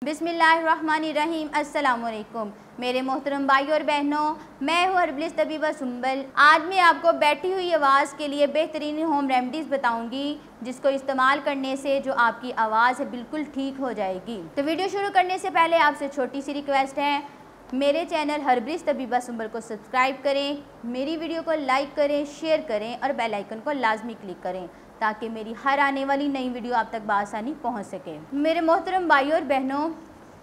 बिस्मिल्लाहिर्रहमानिर्रहीम। अस्सलामुअलैकुम मेरे मोहतरम भाई और बहनों, मैं हूँ हर्बलिस्ट तबीबा सुंबल। आज मैं आपको बैठी हुई आवाज़ के लिए बेहतरीन होम रेमडीज़ बताऊंगी, जिसको इस्तेमाल करने से जो आपकी आवाज़ है बिल्कुल ठीक हो जाएगी। तो वीडियो शुरू करने से पहले आपसे छोटी सी रिक्वेस्ट है, मेरे चैनल हर्बलिस्ट तबीबा सुंबल को सब्सक्राइब करें, मेरी वीडियो को लाइक करें, शेयर करें और बेल आइकन को लाजमी क्लिक करें ताकि मेरी हर आने वाली नई वीडियो आप तक बआसानी पहुंच सके। मेरे मोहतरम भाई और बहनों,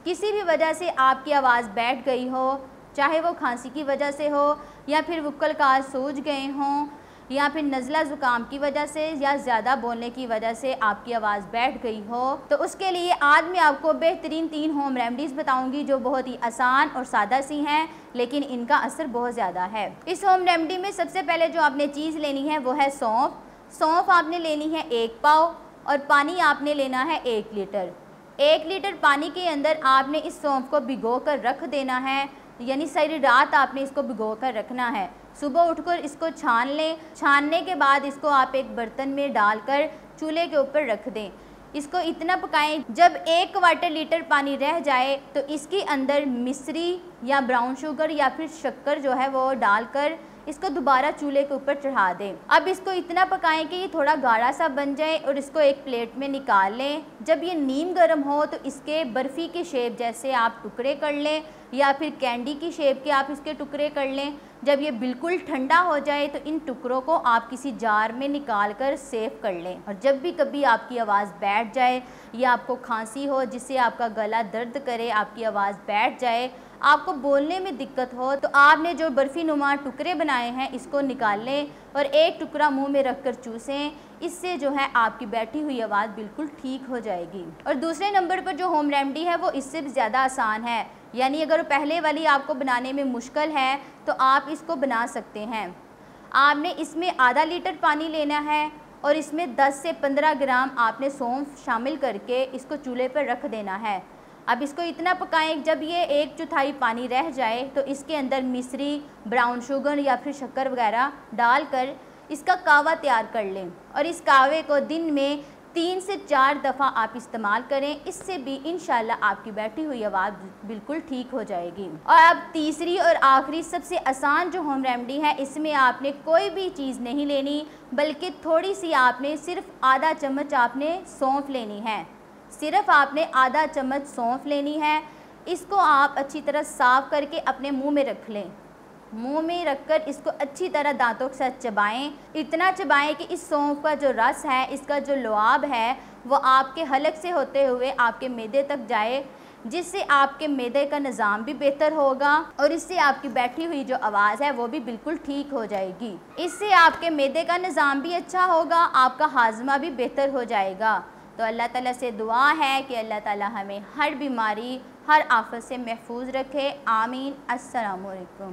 किसी भी वजह से आपकी आवाज़ बैठ गई हो, चाहे वो खांसी की वजह से हो या फिर वुक्कल काज सूज गए हों या फिर नज़ला ज़ुकाम की वजह से या ज़्यादा बोलने की वजह से आपकी आवाज़ बैठ गई हो, तो उसके लिए आज मैं आपको बेहतरीन 3 होम रेमडीज़ बताऊंगी जो बहुत ही आसान और सादा सी हैं, लेकिन इनका असर बहुत ज़्यादा है। इस होम रेमडी में सबसे पहले जो आपने चीज़ लेनी है वो है सौंफ। सौंफ आपने लेनी है 1 पाव और पानी आपने लेना है 1 लीटर। 1 लीटर पानी के अंदर आपने इस सौंफ को भिगो कर रख देना है, यानी सारी रात आपने इसको भिगो कर रखना है। सुबह उठकर इसको छान लें। छानने के बाद इसको आप एक बर्तन में डालकर चूल्हे के ऊपर रख दें। इसको इतना पकाएं, जब 1 क्वार्टर लीटर पानी रह जाए तो इसके अंदर मिश्री या ब्राउन शुगर या फिर शक्कर जो है वो डालकर इसको दोबारा चूल्हे के ऊपर चढ़ा दें। अब इसको इतना पकाएं कि ये थोड़ा गाढ़ा सा बन जाए और इसको एक प्लेट में निकाल लें। जब ये नीम गर्म हो तो इसके बर्फ़ी की शेप जैसे आप टुकड़े कर लें या फिर कैंडी की शेप के आप इसके टुकड़े कर लें। जब ये बिल्कुल ठंडा हो जाए तो इन टुकड़ों को आप किसी जार में निकाल कर सेव कर लें। और जब भी कभी आपकी आवाज़ बैठ जाए या आपको खांसी हो जिससे आपका गला दर्द करे, आपकी आवाज़ बैठ जाए, आपको बोलने में दिक्कत हो, तो आपने जो बर्फ़ी नुमा टुकड़े बनाए हैं इसको निकाल लें और एक टुकड़ा मुंह में रखकर चूसें। इससे जो है आपकी बैठी हुई आवाज़ बिल्कुल ठीक हो जाएगी। और दूसरे नंबर पर जो होम रेमडी है वो इससे भी ज़्यादा आसान है, यानी अगर पहले वाली आपको बनाने में मुश्किल है तो आप इसको बना सकते हैं। आपने इसमें आधा लीटर पानी लेना है और इसमें 10 से 15 ग्राम आपने सौंफ शामिल करके इसको चूल्हे पर रख देना है। अब इसको इतना पकाएं, जब ये 1/4 पानी रह जाए तो इसके अंदर मिश्री, ब्राउन शुगर या फिर शक्कर वगैरह डालकर इसका कावा तैयार कर लें और इस कावे को दिन में 3 से 4 दफ़ा आप इस्तेमाल करें। इससे भी इंशाल्लाह आपकी बैठी हुई आवाज़ बिल्कुल ठीक हो जाएगी। और अब तीसरी और आखिरी सबसे आसान जो होम रेमडी है, इसमें आपने कोई भी चीज़ नहीं लेनी, बल्कि थोड़ी सी आपने सिर्फ आधा चम्मच आपने सौंफ लेनी है। सिर्फ आपने आधा चम्मच सौंफ लेनी है। इसको आप अच्छी तरह साफ़ करके अपने मुंह में रख लें। मुंह में रखकर इसको अच्छी तरह दांतों के साथ चबाएं। इतना चबाएं कि इस सौंफ का जो रस है, इसका जो लुआब है, वो आपके हलक से होते हुए आपके मैदे तक जाए, जिससे आपके मैदे का निज़ाम भी बेहतर होगा और इससे आपकी बैठी हुई जो आवाज़ है वो भी बिल्कुल ठीक हो जाएगी। इससे आपके मैदे का निज़ाम भी अच्छा होगा, आपका हाजमा भी बेहतर हो जाएगा। तो अल्लाह ताला से दुआ है कि अल्लाह ताला हमें हर बीमारी, हर आफत से महफूज रखे। आमीन। अस्सलामु अलैकुम।